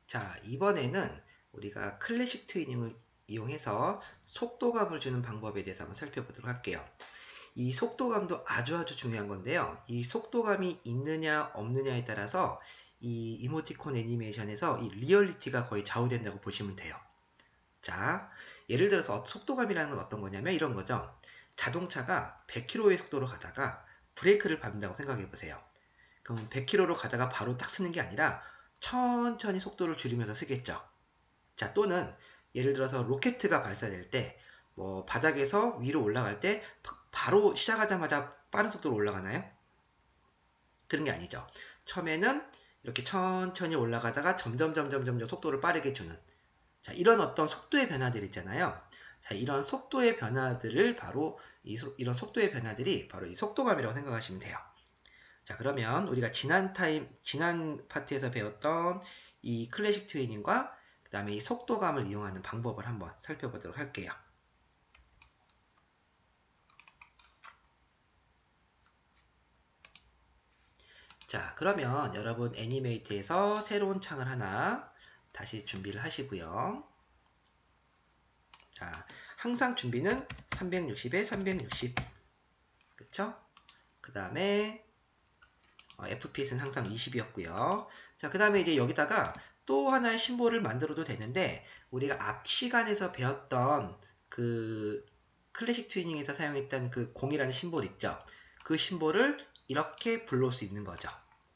자, 이번에는 우리가 클래식 트위닝을 이용해서 속도감을 주는 방법에 대해서 한번 살펴보도록 할게요. 이 속도감도 아주 중요한 건데요. 이 속도감이 있느냐 없느냐에 따라서 이 이모티콘 애니메이션에서 이 리얼리티가 거의 좌우된다고 보시면 돼요. 자, 예를 들어서 속도감이라는 건 어떤 거냐면 이런 거죠. 자동차가 100km의 속도로 가다가 브레이크를 밟는다고 생각해 보세요. 그럼 100km로 가다가 바로 딱 쓰는 게 아니라 천천히 속도를 줄이면서 쓰겠죠. 자, 또는 예를 들어서 로켓가 발사될 때 뭐 바닥에서 위로 올라갈 때 바로 시작하자마자 빠른 속도로 올라가나요? 그런 게 아니죠. 처음에는 이렇게 천천히 올라가다가 점점 속도를 빠르게 주는, 자, 이런 어떤 속도의 변화들 있잖아요. 자, 이런 속도의 변화들을 바로 이런 속도의 변화들이 바로 이 속도감이라고 생각하시면 돼요. 자, 그러면 우리가 지난 파트에서 배웠던 이 클래식 트위닝과 그 다음에 이 속도감을 이용하는 방법을 한번 살펴보도록 할게요. 자, 그러면 여러분 애니메이트에서 새로운 창을 하나 다시 준비를 하시고요. 자, 항상 준비는 360에 360. 그쵸? 그 다음에 FPS는 항상 20이었고요. 자, 그 다음에 이제 여기다가 또 하나의 심볼을 만들어도 되는데, 우리가 앞 시간에서 배웠던 그 클래식 트위닝에서 사용했던 그 공이라는 심볼 있죠? 그 심볼을 이렇게 불러올 수 있는 거죠.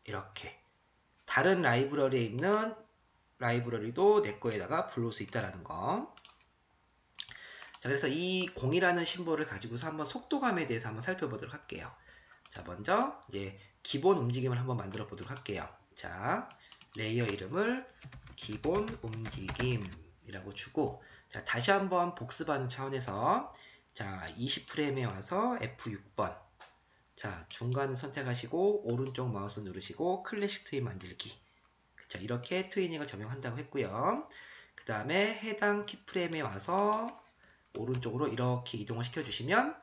이렇게. 다른 라이브러리에 있는 라이브러리도 내 거에다가 불러올 수 있다는 거. 자, 그래서 이 공이라는 심볼을 가지고서 한번 속도감에 대해서 한번 살펴보도록 할게요. 자, 먼저 이제 기본 움직임을 한번 만들어 보도록 할게요. 자, 레이어 이름을 기본 움직임이라고 주고, 자, 다시 한번 복습하는 차원에서, 자, 20프레임에 와서 F6번. 자, 중간을 선택하시고 오른쪽 마우스 누르시고 클래식 트윈 만들기. 자, 이렇게 트위닝을 적용한다고 했고요. 그 다음에 해당 키프레임에 와서 오른쪽으로 이렇게 이동을 시켜주시면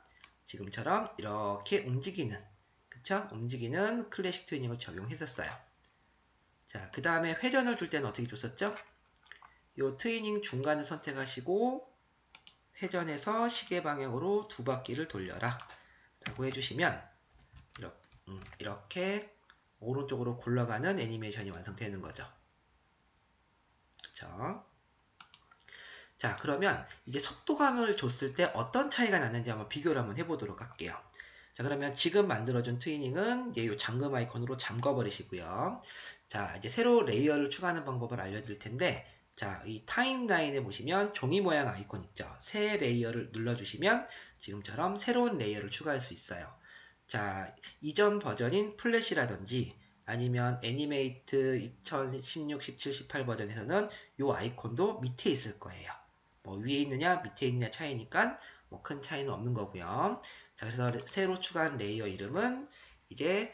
지금처럼 이렇게 움직이는, 그쵸? 움직이는 클래식 트위닝을 적용했었어요. 자, 그 다음에 회전을 줄 때는 어떻게 줬었죠? 요 트위닝 중간을 선택하시고 회전해서 시계 방향으로 두 바퀴를 돌려라 라고 해주시면 이렇게 오른쪽으로 굴러가는 애니메이션이 완성되는 거죠. 그쵸? 자, 그러면 이제 속도감을 줬을 때 어떤 차이가 나는지 한번 비교를 한번 해보도록 할게요. 자, 그러면 지금 만들어준 트위닝은 이제 이 잠금 아이콘으로 잠궈버리시고요. 자, 이제 새로 레이어를 추가하는 방법을 알려드릴 텐데, 자, 이 타임라인에 보시면 종이 모양 아이콘 있죠? 새 레이어를 눌러주시면 지금처럼 새로운 레이어를 추가할 수 있어요. 자, 이전 버전인 플래시라든지 아니면 애니메이트 2016, 17, 18 버전에서는 이 아이콘도 밑에 있을 거예요. 뭐 위에 있느냐 밑에 있느냐 차이니까 뭐 큰 차이는 없는 거고요. 자, 그래서 새로 추가한 레이어 이름은 이제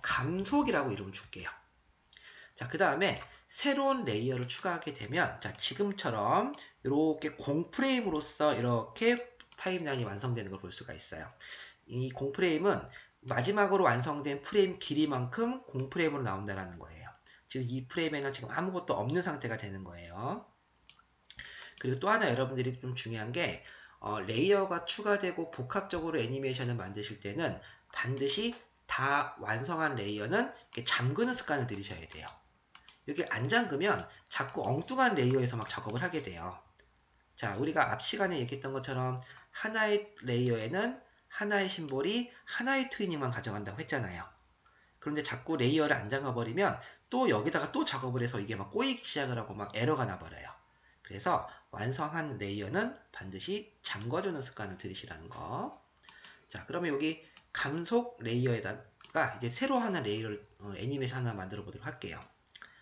감속이라고 이름을 줄게요. 자, 그 다음에 새로운 레이어를 추가하게 되면, 자, 지금처럼 이렇게 공프레임으로서 이렇게 타임라인이 완성되는 걸 볼 수가 있어요. 이 공프레임은 마지막으로 완성된 프레임 길이만큼 공프레임으로 나온다는 거예요. 지금 이 프레임에는 지금 아무것도 없는 상태가 되는 거예요. 그리고 또 하나 여러분들이 좀 중요한 게 레이어가 추가되고 복합적으로 애니메이션을 만드실 때는 반드시 다 완성한 레이어는 잠그는 습관을 들이셔야 돼요. 여기 안 잠그면 자꾸 엉뚱한 레이어에서 막 작업을 하게 돼요. 자, 우리가 앞 시간에 얘기했던 것처럼 하나의 레이어에는 하나의 심볼이 하나의 트위닝만 가져간다고 했잖아요. 그런데 자꾸 레이어를 안 잠가버리면 또 여기다가 또 작업을 해서 이게 막 꼬이기 시작을 하고 막 에러가 나버려요. 그래서 완성한 레이어는 반드시 잠궈주는 습관을 들이시라는 거. 자, 그러면 여기 감속 레이어에다가 이제 새로 하나 레이어를 애니메이션 하나 만들어 보도록 할게요.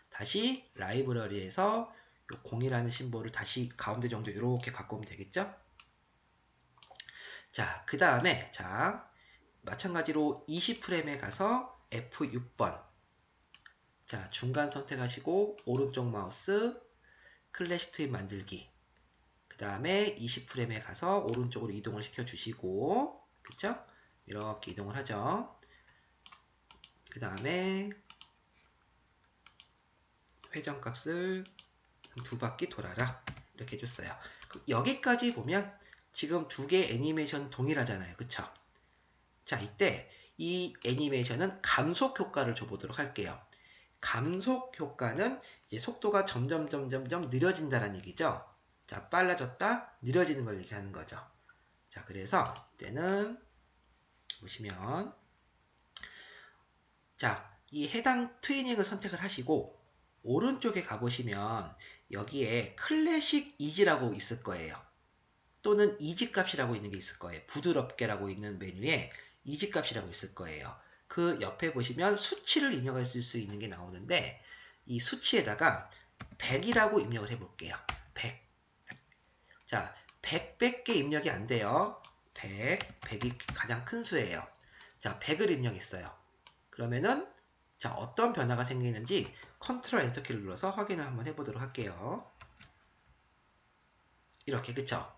다시 라이브러리에서 공이라는 심볼을 다시 가운데 정도 이렇게 갖고 오면 되겠죠? 자, 그 다음에 자, 마찬가지로 20프레임에 가서 F6번. 자, 중간 선택하시고 오른쪽 마우스 클래식 트윈 만들기. 그 다음에 20프레임에 가서 오른쪽으로 이동을 시켜주시고, 그쵸? 이렇게 이동을 하죠. 그 다음에 회전값을 2바퀴 돌아라. 이렇게 해줬어요. 여기까지 보면 지금 두 개 애니메이션 동일하잖아요. 그쵸? 자, 이때 이 애니메이션은 감속 효과를 줘보도록 할게요. 감속 효과는 이제 속도가 점점 느려진다는 얘기죠. 자, 빨라졌다, 느려지는 걸 얘기하는 거죠. 자, 그래서 이때는 보시면 자, 이 해당 트위닝을 선택을 하시고 오른쪽에 가보시면 여기에 클래식 이지라고 있을 거예요. 또는 이지 값이라고 있는 게 있을 거예요. 부드럽게라고 있는 메뉴에 이지 값이라고 있을 거예요. 그 옆에 보시면 수치를 입력할 수 있는 게 나오는데 이 수치에다가 100이라고 입력을 해볼게요. 100. 자, 100밖에 입력이 안 돼요. 100이 가장 큰 수예요. 자, 100을 입력했어요. 그러면은 자, 어떤 변화가 생기는지 컨트롤 엔터키를 눌러서 확인을 한번 해보도록 할게요. 이렇게, 그쵸?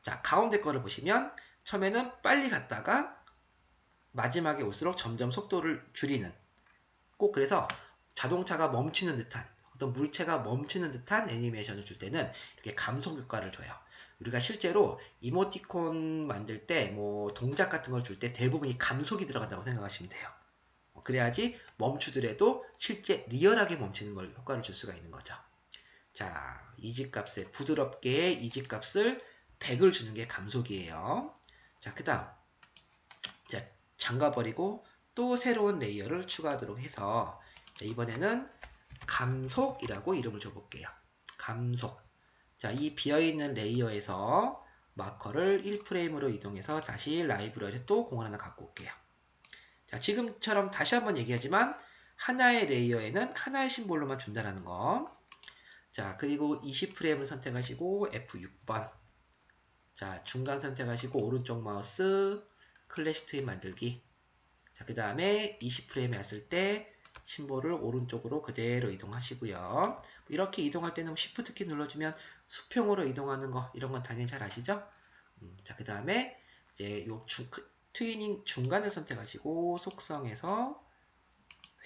자, 가운데 거를 보시면 처음에는 빨리 갔다가 마지막에 올수록 점점 속도를 줄이는, 꼭 그래서 자동차가 멈추는 듯한, 어떤 물체가 멈추는 듯한 애니메이션을 줄 때는 이렇게 감속 효과를 줘요. 우리가 실제로 이모티콘 만들 때 뭐 동작 같은 걸 줄 때 대부분이 감속이 들어간다고 생각하시면 돼요. 그래야지 멈추더라도 실제 리얼하게 멈추는 걸 효과를 줄 수가 있는 거죠. 자, 이지 값에 부드럽게 이지 값을 100을 주는 게 감속이에요. 자, 그 다음 자, 잠가버리고 또 새로운 레이어를 추가하도록 해서 자, 이번에는 감속이라고 이름을 줘볼게요. 감속. 자, 이 비어있는 레이어에서 마커를 1프레임으로 이동해서 다시 라이브러리에 또 공을 하나 갖고 올게요. 자, 지금처럼 다시 한번 얘기하지만 하나의 레이어에는 하나의 심볼로만 준다는 거. 자, 그리고 20프레임을 선택하시고 F6번. 자, 중간 선택하시고 오른쪽 마우스 클래식 트윈 만들기. 자, 그 다음에 20프레임에 왔을 때 심볼을 오른쪽으로 그대로 이동하시고요. 이렇게 이동할 때는 Shift 키 눌러주면 수평으로 이동하는 거, 이런 건 당연히 잘 아시죠? 자, 그 다음에 이제 요 트위닝 중간을 선택하시고 속성에서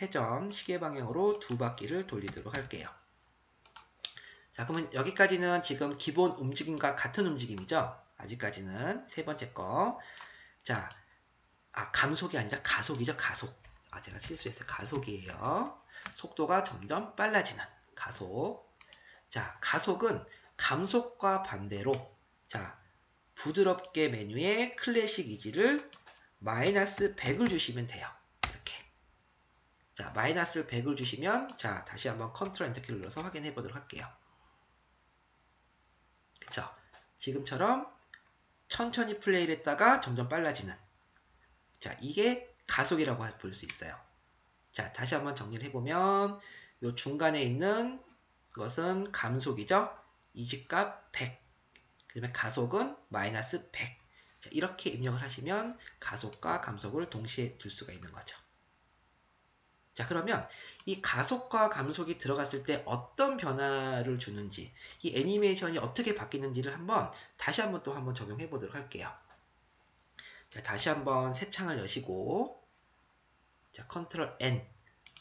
회전 시계 방향으로 2바퀴를 돌리도록 할게요. 자, 그러면 여기까지는 지금 기본 움직임과 같은 움직임이죠? 아직까지는 세 번째 거. 자, 감속이 아니라 가속이죠, 가속. 제가 실수했어요. 가속이에요. 속도가 점점 빨라지는 가속. 자, 가속은 감속과 반대로 자, 부드럽게 메뉴에 클래식 이지를 마이너스 100을 주시면 돼요. 이렇게. 자, 마이너스 100을 주시면 자, 다시 한번 컨트롤 엔터키를 눌러서 확인해 보도록 할게요. 그쵸? 지금처럼 천천히 플레이를 했다가 점점 빨라지는 자, 이게 가속이라고 볼 수 있어요. 자, 다시 한번 정리를 해보면 요 중간에 있는 것은 감속이죠. 이지값 100. 그 다음에 가속은 마이너스 100. 자, 이렇게 입력을 하시면 가속과 감속을 동시에 둘 수가 있는 거죠. 자, 그러면 이 가속과 감속이 들어갔을 때 어떤 변화를 주는지, 이 애니메이션이 어떻게 바뀌는지를 다시 한번 또 한번 적용해 보도록 할게요. 자, 다시 한번 새 창을 여시고, 자, 컨트롤 N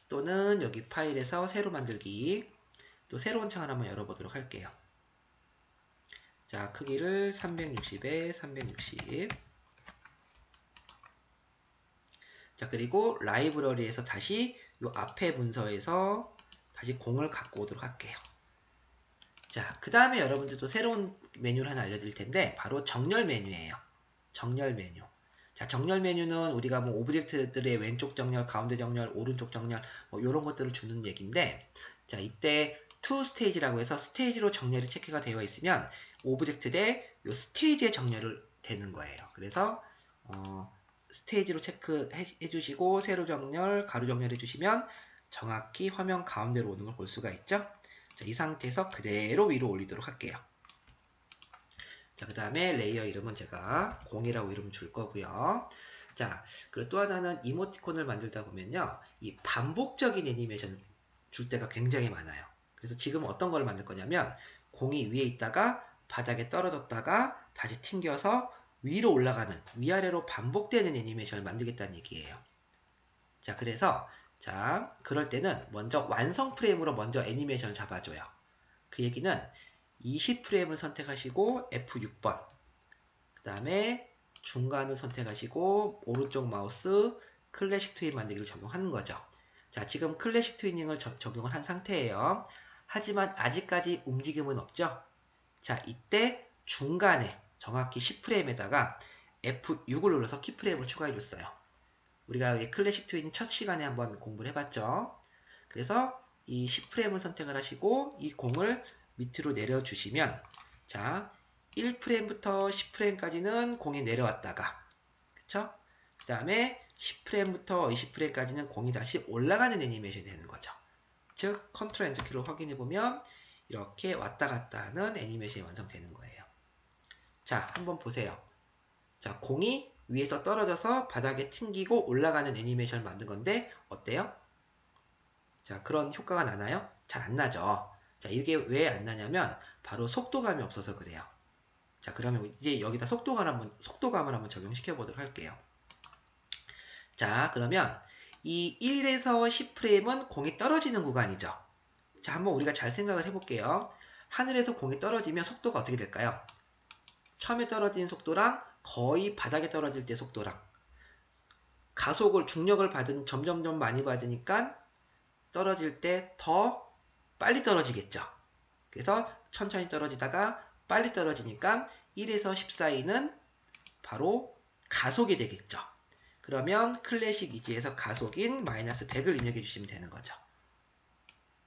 또는 여기 파일에서 새로 만들기, 또 새로운 창을 한번 열어보도록 할게요. 자, 크기를 360에 360. 자, 그리고 라이브러리에서 다시 요 앞에 문서에서 다시 공을 갖고 오도록 할게요. 자, 그 다음에 여러분들도 새로운 메뉴를 하나 알려드릴 텐데 바로 정렬 메뉴예요. 정렬 메뉴. 자, 정렬 메뉴는 우리가 뭐 오브젝트들의 왼쪽 정렬, 가운데 정렬, 오른쪽 정렬 뭐 이런 것들을 주는 얘기인데 자, 이때 to stage라고 해서 스테이지로 정렬이 체크가 되어 있으면 오브젝트 대 요 스테이지의 정렬을 되는 거예요. 그래서 스테이지로 체크해 주시고 세로 정렬, 가로 정렬 해주시면 정확히 화면 가운데로 오는 걸 볼 수가 있죠. 자, 이 상태에서 그대로 위로 올리도록 할게요. 자, 그 다음에 레이어 이름은 제가 0이라고 이름 줄 거고요. 자, 그리고 또 하나는 이모티콘을 만들다 보면요. 이 반복적인 애니메이션 줄 때가 굉장히 많아요. 그래서 지금 어떤 걸 만들 거냐면 공이 위에 있다가 바닥에 떨어졌다가 다시 튕겨서 위로 올라가는 위아래로 반복되는 애니메이션을 만들겠다는 얘기예요. 자, 그래서 자, 그럴 때는 먼저 완성 프레임으로 먼저 애니메이션을 잡아줘요. 그 얘기는 20프레임을 선택하시고 F6번, 그 다음에 중간을 선택하시고 오른쪽 마우스 클래식 트윈 만들기를 적용하는 거죠. 자, 지금 클래식 트위닝을 적용을 한 상태예요. 하지만 아직까지 움직임은 없죠. 자, 이때 중간에 정확히 10프레임에다가 F6을 눌러서 키프레임을 추가해줬어요. 우리가 클래식 트윈 첫 시간에 한번 공부를 해봤죠. 그래서 이 10프레임을 선택을 하시고 이 공을 밑으로 내려주시면, 자, 1프레임부터 10프레임까지는 공이 내려왔다가, 그쵸? 그 다음에 10프레임부터 20프레임까지는 공이 다시 올라가는 애니메이션이 되는 거죠. 즉, 컨트롤 엔터 키로 확인해보면 이렇게 왔다 갔다 하는 애니메이션이 완성되는 거예요. 자, 한번 보세요. 자, 공이 위에서 떨어져서 바닥에 튕기고 올라가는 애니메이션을 만든 건데 어때요? 자, 그런 효과가 나나요? 잘 안 나죠. 자, 이게 왜 안 나냐면 바로 속도감이 없어서 그래요. 자, 그러면 이제 여기다 속도감을 한번 적용시켜 보도록 할게요. 자, 그러면 이 1에서 10프레임은 공이 떨어지는 구간이죠. 자, 한번 우리가 잘 생각을 해볼게요. 하늘에서 공이 떨어지면 속도가 어떻게 될까요? 처음에 떨어지는 속도랑 거의 바닥에 떨어질 때 속도랑 가속을, 중력을 점점점 많이 받으니까 떨어질 때 더 빨리 떨어지겠죠. 그래서 천천히 떨어지다가 빨리 떨어지니까 1에서 10 사이는 바로 가속이 되겠죠. 그러면 클래식 이지에서 가속인 마이너스 100을 입력해 주시면 되는 거죠.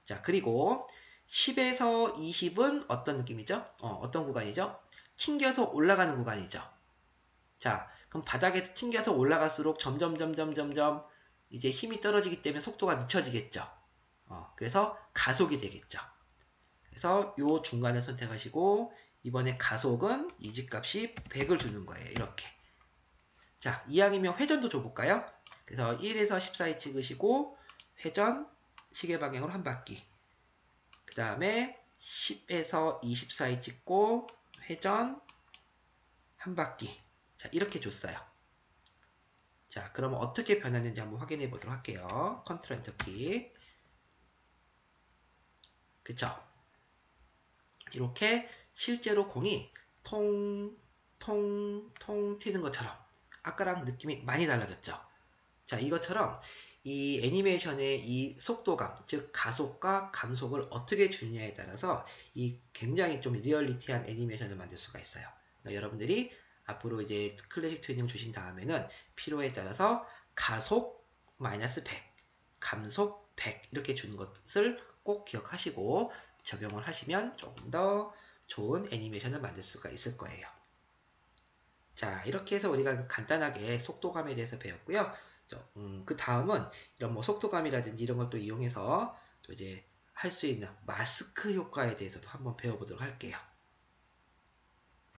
자, 그리고 10에서 20은 어떤 느낌이죠? 어떤 구간이죠? 튕겨서 올라가는 구간이죠. 자, 그럼 바닥에서 튕겨서 올라갈수록 점점 이제 힘이 떨어지기 때문에 속도가 늦춰지겠죠. 그래서 가속이 되겠죠. 그래서 요 중간을 선택하시고 이번에 가속은 이지값이 100을 주는 거예요. 이렇게. 자, 이왕이면 회전도 줘볼까요? 그래서 1에서 10 사이 찍으시고 회전 시계 방향으로 한 바퀴. 그 다음에 10에서 20 사이 찍고 회전 한 바퀴. 자, 이렇게 줬어요. 자, 그러면 어떻게 변하는지 한번 확인해 보도록 할게요. 컨트롤 엔터 키. 그쵸? 이렇게 실제로 공이 통 튀는 것처럼 아까랑 느낌이 많이 달라졌죠. 자, 이것처럼 이 애니메이션의 이 속도감, 즉 가속과 감속을 어떻게 주느냐에 따라서 이 굉장히 좀 리얼리티한 애니메이션을 만들 수가 있어요. 그러니까 여러분들이 앞으로 이제 클래식 트위닝 주신 다음에는 필요에 따라서 가속 마이너스 100, 감속 100 이렇게 주는 것을 꼭 기억하시고 적용을 하시면 조금 더 좋은 애니메이션을 만들 수가 있을 거예요. 자, 이렇게 해서 우리가 간단하게 속도감에 대해서 배웠고요. 그 다음은 이런 뭐 속도감이라든지 이런 걸 또 이용해서 또 이제 할 수 있는 마스크 효과에 대해서도 한번 배워보도록 할게요.